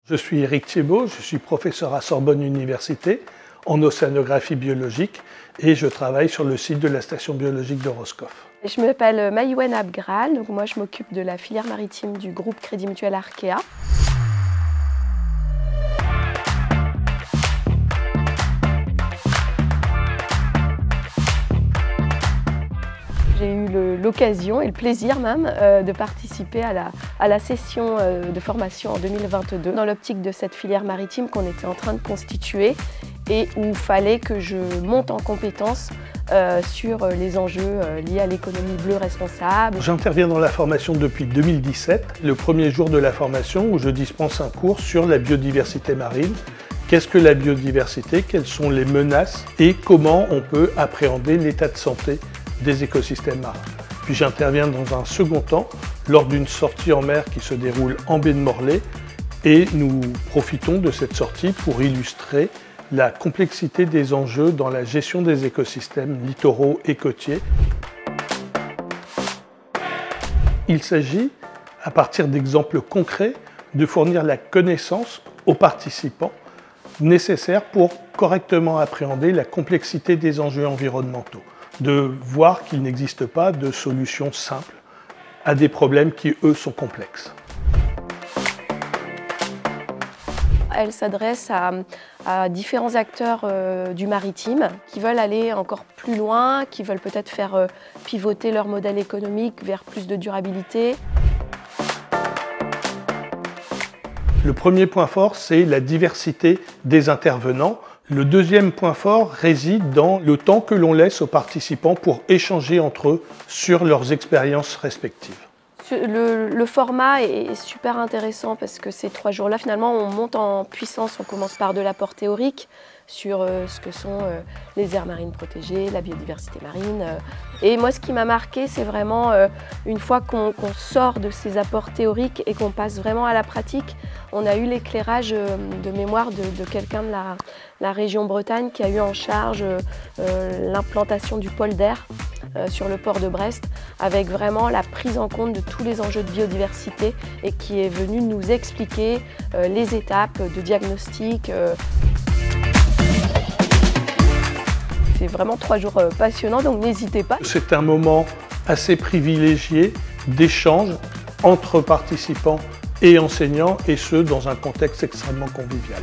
Je suis Éric Thiebaud, je suis professeur à Sorbonne Université en océanographie biologique et je travaille sur le site de la station biologique de Roscoff. Je m'appelle Maïwen Abgral, donc moi je m'occupe de la filière maritime du groupe Crédit Mutuel Arkea. J'ai eu l'occasion et le plaisir même de participer à la session de formation en 2022 dans l'optique de cette filière maritime qu'on était en train de constituer et où il fallait que je monte en compétences sur les enjeux liés à l'économie bleue responsable. J'interviens dans la formation depuis 2017, le premier jour de la formation où je dispense un cours sur la biodiversité marine. Qu'est-ce que la biodiversité? Quelles sont les menaces? Et comment on peut appréhender l'état de santé des écosystèmes marins. Puis j'interviens dans un second temps lors d'une sortie en mer qui se déroule en baie de Morlaix et nous profitons de cette sortie pour illustrer la complexité des enjeux dans la gestion des écosystèmes littoraux et côtiers. Il s'agit, à partir d'exemples concrets, de fournir la connaissance aux participants nécessaire pour correctement appréhender la complexité des enjeux environnementaux, de voir qu'il n'existe pas de solution simple à des problèmes qui, eux, sont complexes. Elle s'adresse à différents acteurs du maritime qui veulent aller encore plus loin, qui veulent peut-être faire pivoter leur modèle économique vers plus de durabilité. Le premier point fort, c'est la diversité des intervenants. Le deuxième point fort réside dans le temps que l'on laisse aux participants pour échanger entre eux sur leurs expériences respectives. Le format est super intéressant parce que ces 3 jours-là, finalement, on monte en puissance. On commence par de l'apport théorique sur ce que sont les aires marines protégées, la biodiversité marine. Et moi, ce qui m'a marqué, c'est vraiment une fois qu'on sort de ces apports théoriques et qu'on passe vraiment à la pratique, on a eu l'éclairage de mémoire de quelqu'un de la région Bretagne qui a eu en charge l'implantation du pôle d'air sur le port de Brest, avec vraiment la prise en compte de tous les enjeux de biodiversité et qui est venu nous expliquer les étapes de diagnostic. C'est vraiment 3 jours passionnants, donc n'hésitez pas. C'est un moment assez privilégié d'échange entre participants et enseignants, et ce, dans un contexte extrêmement convivial.